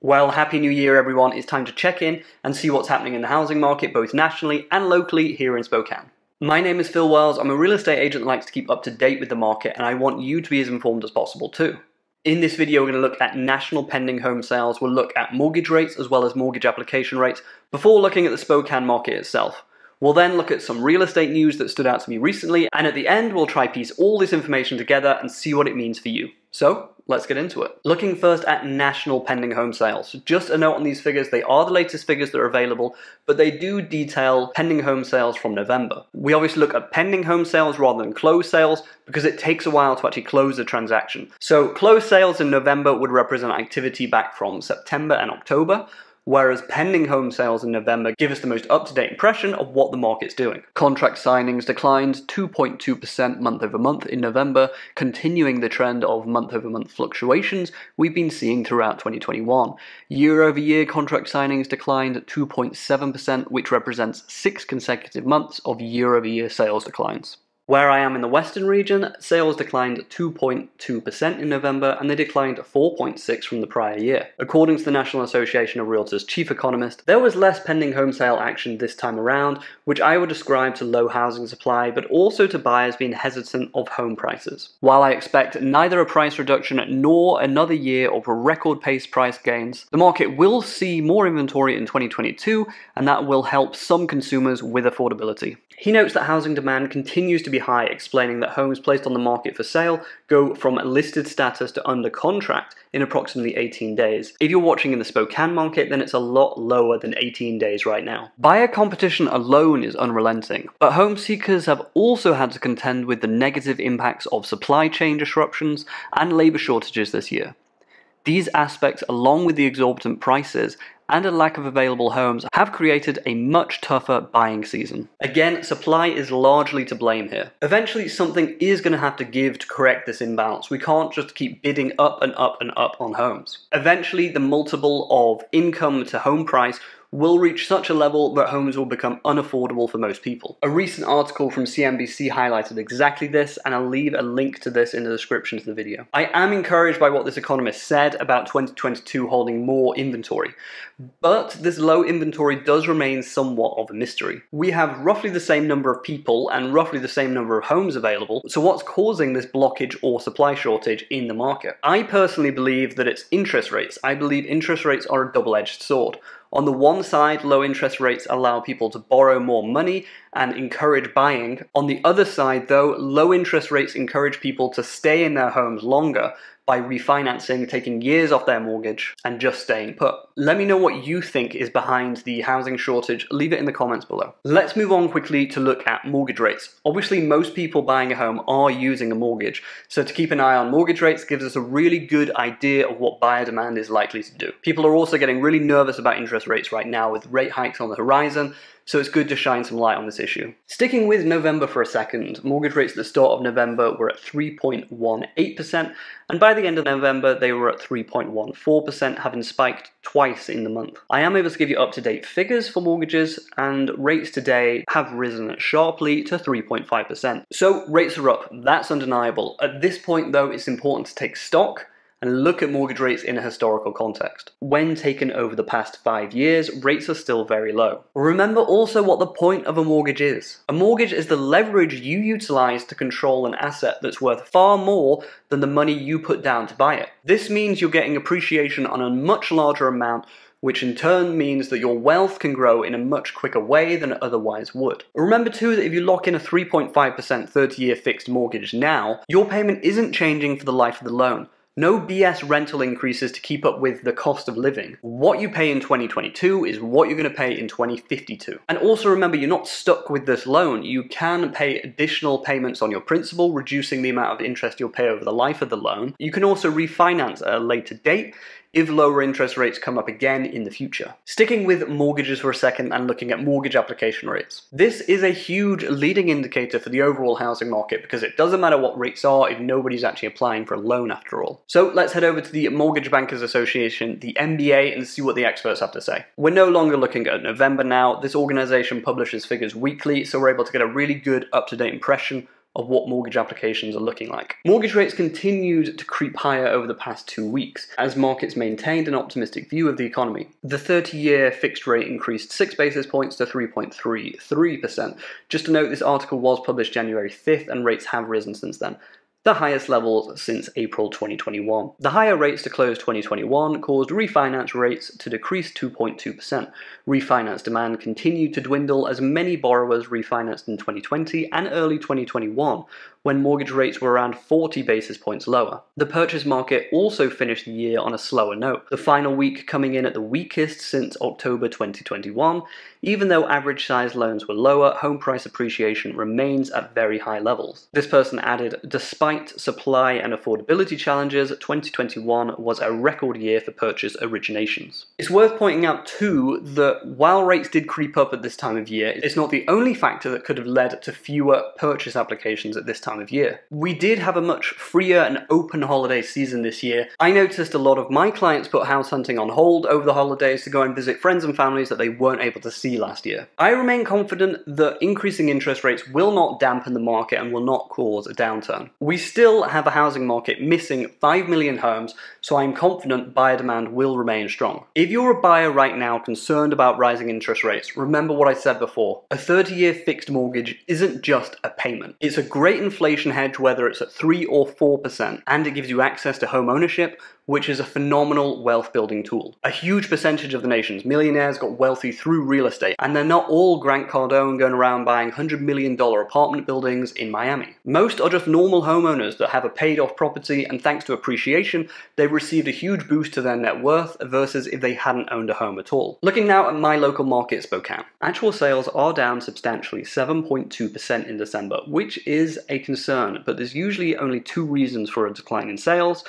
Well, Happy New Year everyone, it's time to check in and see what's happening in the housing market both nationally and locally here in Spokane. My name is Phil Wells, I'm a real estate agent that likes to keep up to date with the market and I want you to be as informed as possible too. In this video we're going to look at national pending home sales, we'll look at mortgage rates as well as mortgage application rates before looking at the Spokane market itself. We'll then look at some real estate news that stood out to me recently, and at the end we'll try piece all this information together and see what it means for you. So, let's get into it. Looking first at national pending home sales. Just a note on these figures, they are the latest figures that are available, but they do detail pending home sales from November. We obviously look at pending home sales rather than closed sales because it takes a while to actually close a transaction. So closed sales in November would represent activity back from September and October, whereas pending home sales in November give us the most up-to-date impression of what the market's doing. Contract signings declined 2.2% month over month in November, continuing the trend of month-over-month fluctuations we've been seeing throughout 2021. Year-over-year contract signings declined 2.7%, which represents 6 consecutive months of year-over-year sales declines. Where I am in the Western region, sales declined 2.2% in November and they declined 4.6% from the prior year. According to the National Association of Realtors chief economist, there was less pending home sale action this time around, which I would describe to low housing supply, but also to buyers being hesitant of home prices. While I expect neither a price reduction nor another year of record pace price gains, the market will see more inventory in 2022, and that will help some consumers with affordability. He notes that housing demand continues to be high, explaining that homes placed on the market for sale go from listed status to under contract in approximately 18 days. If you're watching in the Spokane market, then it's a lot lower than 18 days right now. Buyer competition alone is unrelenting, but home seekers have also had to contend with the negative impacts of supply chain disruptions and labor shortages this year. These aspects, along with the exorbitant prices and a lack of available homes, have created a much tougher buying season. Again, supply is largely to blame here. Eventually, something is going to have to give to correct this imbalance. We can't just keep bidding up and up and up on homes. Eventually, the multiple of income to home price will reach such a level that homes will become unaffordable for most people. A recent article from CNBC highlighted exactly this, and I'll leave a link to this in the description to the video. I am encouraged by what this economist said about 2022 holding more inventory, but this low inventory does remain somewhat of a mystery. We have roughly the same number of people and roughly the same number of homes available, so what's causing this blockage or supply shortage in the market? I personally believe that it's interest rates. I believe interest rates are a double-edged sword. On the one side, low interest rates allow people to borrow more money and encourage buying. On the other side, though, low interest rates encourage people to stay in their homes longer by refinancing, taking years off their mortgage, and just staying put. Let me know what you think is behind the housing shortage. Leave it in the comments below. Let's move on quickly to look at mortgage rates. Obviously, most people buying a home are using a mortgage, so to keep an eye on mortgage rates gives us a really good idea of what buyer demand is likely to do. People are also getting really nervous about interest rates right now with rate hikes on the horizon, so it's good to shine some light on this issue. Sticking with November for a second, mortgage rates at the start of November were at 3.18%, and by the end of November they were at 3.14%, having spiked twice in the month. I am able to give you up-to-date figures for mortgages, and rates today have risen sharply to 3.5%. So rates are up, that's undeniable. At this point though, it's important to take stock and look at mortgage rates in a historical context. When taken over the past 5 years, rates are still very low. Remember also what the point of a mortgage is. A mortgage is the leverage you utilize to control an asset that's worth far more than the money you put down to buy it. This means you're getting appreciation on a much larger amount, which in turn means that your wealth can grow in a much quicker way than it otherwise would. Remember too that if you lock in a 3.5% 30-year fixed mortgage now, your payment isn't changing for the life of the loan. No BS rental increases to keep up with the cost of living. What you pay in 2022 is what you're going to pay in 2052. And also remember, you're not stuck with this loan. You can pay additional payments on your principal, reducing the amount of interest you'll pay over the life of the loan. You can also refinance at a later date if lower interest rates come up again in the future. Sticking with mortgages for a second and looking at mortgage application rates. This is a huge leading indicator for the overall housing market because it doesn't matter what rates are if nobody's actually applying for a loan after all. So let's head over to the Mortgage Bankers Association, the MBA, and see what the experts have to say. We're no longer looking at November now. This organization publishes figures weekly, so we're able to get a really good up-to-date impression of what mortgage applications are looking like. Mortgage rates continued to creep higher over the past 2 weeks as markets maintained an optimistic view of the economy. The 30-year fixed rate increased 6 basis points to 3.33%. Just to note, this article was published January 5th and rates have risen since then, the highest levels since April 2021. The higher rates to close 2021 caused refinance rates to decrease 2.2%. Refinance demand continued to dwindle as many borrowers refinanced in 2020 and early 2021, when mortgage rates were around 40 basis points lower. The purchase market also finished the year on a slower note, the final week coming in at the weakest since October 2021. Even though average size loans were lower, home price appreciation remains at very high levels. This person added, despite supply and affordability challenges, 2021 was a record year for purchase originations. It's worth pointing out too that while rates did creep up at this time of year, it's not the only factor that could have led to fewer purchase applications at this time of year. We did have a much freer and open holiday season this year. I noticed a lot of my clients put house hunting on hold over the holidays to go and visit friends and families that they weren't able to see last year. I remain confident that increasing interest rates will not dampen the market and will not cause a downturn. We still have a housing market missing 5 million homes, so I'm confident buyer demand will remain strong. If you're a buyer right now concerned about rising interest rates, remember what I said before. A 30-year fixed mortgage isn't just a payment. It's a great inflation hedge whether it's at 3 or 4%, and it gives you access to home ownership, which is a phenomenal wealth building tool. A huge percentage of the nation's millionaires got wealthy through real estate, and they're not all Grant Cardone going around buying $100 million apartment buildings in Miami. Most are just normal homeowners that have a paid off property, and thanks to appreciation, they've received a huge boost to their net worth versus if they hadn't owned a home at all. Looking now at my local market, Spokane. Actual sales are down substantially, 7.2% in December, which is a concern, but there's usually only 2 reasons for a decline in sales.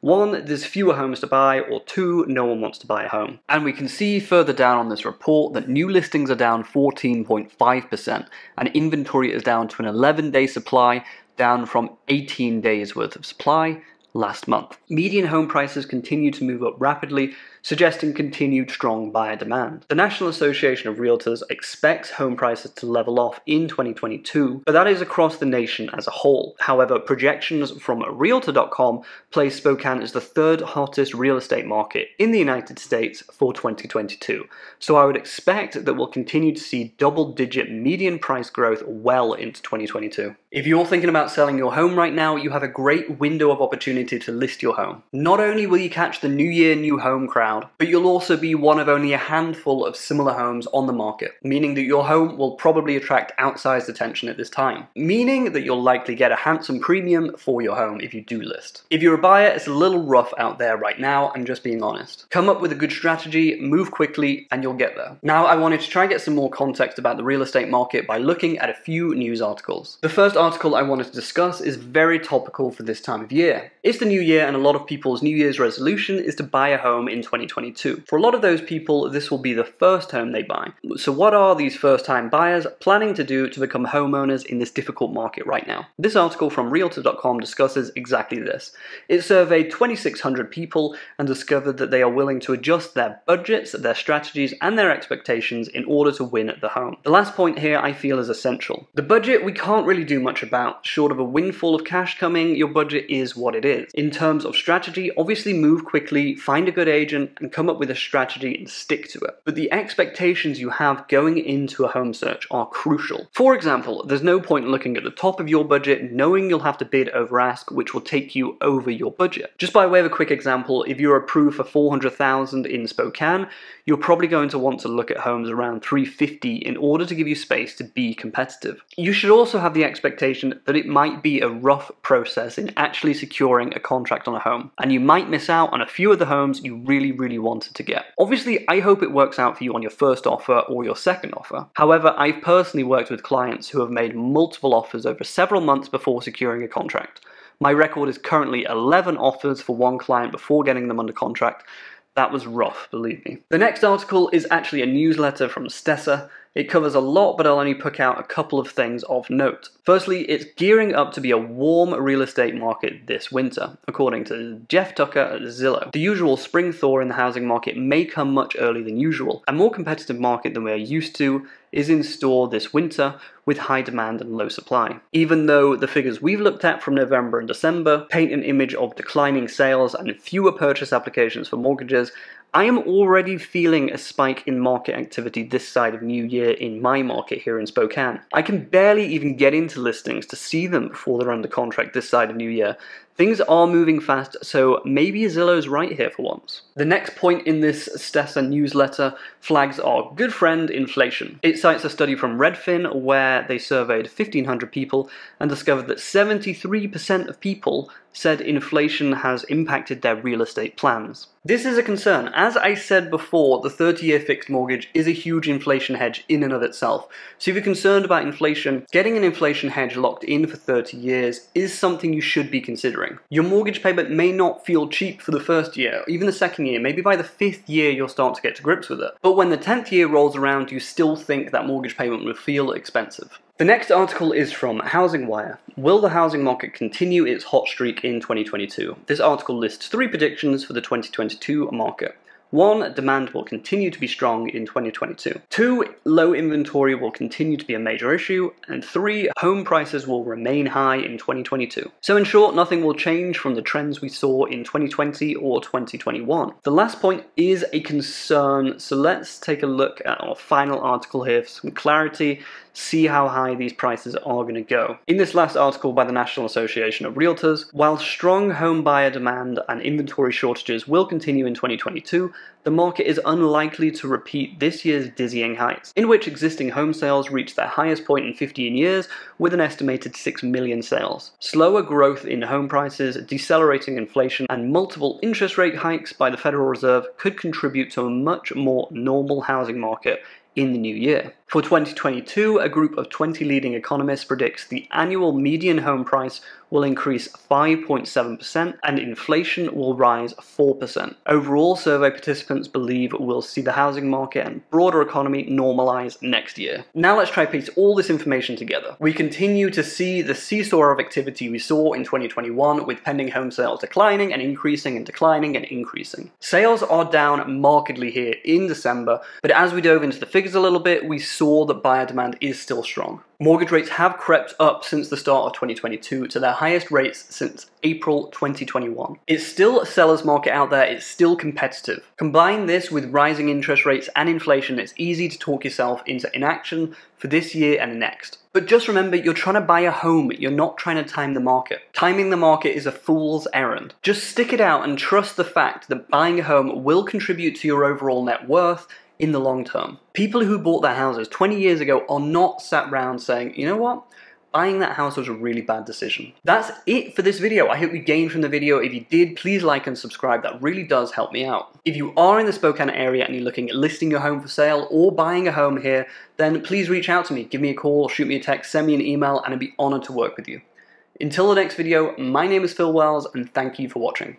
1, there's fewer homes to buy, or 2, no one wants to buy a home. And we can see further down on this report that new listings are down 14.5%, and inventory is down to an 11-day supply, down from 18 days worth of supply last month. Median home prices continue to move up rapidly, suggesting continued strong buyer demand. The National Association of Realtors expects home prices to level off in 2022, but that is across the nation as a whole. However, projections from Realtor.com place Spokane as the 3rd hottest real estate market in the United States for 2022. So I would expect that we'll continue to see double-digit median price growth well into 2022. If you're thinking about selling your home right now, you have a great window of opportunity to list your home. Not only will you catch the New Year, New Home crowd, but you'll also be one of only a handful of similar homes on the market, meaning that your home will probably attract outsized attention at this time, meaning that you'll likely get a handsome premium for your home if you do list. If you're a buyer, it's a little rough out there right now, I'm just being honest. Come up with a good strategy, move quickly, and you'll get there. Now, I wanted to try and get some more context about the real estate market by looking at a few news articles. The first article I wanted to discuss is very topical for this time of year. It's the new year, and a lot of people's New Year's resolution is to buy a home in 2022. For a lot of those people, this will be the first home they buy. So what are these first-time buyers planning to do to become homeowners in this difficult market right now? This article from Realtor.com discusses exactly this. It surveyed 2,600 people and discovered that they are willing to adjust their budgets, their strategies, and their expectations in order to win at the home. The last point here I feel is essential. The budget we can't really do much about. Short of a windfall of cash coming, your budget is what it is. In terms of strategy, obviously move quickly, find a good agent, and come up with a strategy and stick to it. But the expectations you have going into a home search are crucial. For example, there's no point looking at the top of your budget knowing you'll have to bid over ask, which will take you over your budget. Just by way of a quick example, if you're approved for $400,000 in Spokane, you're probably going to want to look at homes around $350,000 in order to give you space to be competitive. You should also have the expectation that it might be a rough process in actually securing a contract on a home, and you might miss out on a few of the homes you really wanted to get. Obviously, I hope it works out for you on your first offer or your second offer. However, I've personally worked with clients who have made multiple offers over several months before securing a contract. My record is currently 11 offers for one client before getting them under contract. That was rough, believe me. The next article is actually a newsletter from Stessa. It covers a lot, but I'll only pick out a couple of things of note. Firstly, it's gearing up to be a warm real estate market this winter, according to Jeff Tucker at Zillow. The usual spring thaw in the housing market may come much earlier than usual. A more competitive market than we are used to is in store this winter with high demand and low supply. Even though the figures we've looked at from November and December paint an image of declining sales and fewer purchase applications for mortgages, I am already feeling a spike in market activity this side of New Year in my market here in Spokane. I can barely even get into listings to see them before they're under contract this side of New Year. Things are moving fast, so maybe Zillow's right here for once. The next point in this Stessa newsletter flags our good friend inflation. It cites a study from Redfin where they surveyed 1,500 people and discovered that 73% of people said inflation has impacted their real estate plans. This is a concern. As I said before, the 30-year fixed mortgage is a huge inflation hedge in and of itself. So if you're concerned about inflation, getting an inflation hedge locked in for 30 years is something you should be considering. Your mortgage payment may not feel cheap for the first year, or even the second year. Maybe by the 5th year you'll start to get to grips with it. But when the 10th year rolls around, you still think that mortgage payment will feel expensive. The next article is from Housing Wire. Will the housing market continue its hot streak in 2022? This article lists 3 predictions for the 2022 market. 1. Demand will continue to be strong in 2022. 2. Low inventory will continue to be a major issue. And 3. Home prices will remain high in 2022. So in short, nothing will change from the trends we saw in 2020 or 2021. The last point is a concern, so let's take a look at our final article here for some clarity, see how high these prices are going to go. In this last article by the National Association of Realtors, while strong home buyer demand and inventory shortages will continue in 2022, the market is unlikely to repeat this year's dizzying heights, in which existing home sales reached their highest point in 15 years with an estimated 6 million sales. Slower growth in home prices, decelerating inflation, and multiple interest rate hikes by the Federal Reserve could contribute to a much more normal housing market in the new year. For 2022, a group of 20 leading economists predicts the annual median home price will increase 5.7% and inflation will rise 4%. Overall, survey participants believe we'll see the housing market and broader economy normalize next year. Now let's try to piece all this information together. We continue to see the seesaw of activity we saw in 2021 with pending home sales declining and increasing and declining and increasing. Sales are down markedly here in December, but as we dove into the figures a little bit, we saw that buyer demand is still strong. Mortgage rates have crept up since the start of 2022 to their highest rates since April 2021. It's still a seller's market out there, it's still competitive. Combine this with rising interest rates and inflation, it's easy to talk yourself into inaction for this year and next. But just remember, you're trying to buy a home, you're not trying to time the market. Timing the market is a fool's errand. Just stick it out and trust the fact that buying a home will contribute to your overall net worth in the long term. People who bought their houses 20 years ago are not sat around saying, you know what? Buying that house was a really bad decision. That's it for this video. I hope you gained from the video. If you did, please like and subscribe. That really does help me out. If you are in the Spokane area and you're looking at listing your home for sale or buying a home here, then please reach out to me. Give me a call, shoot me a text, send me an email, and I'd be honored to work with you. Until the next video, my name is Phil Wells, and thank you for watching.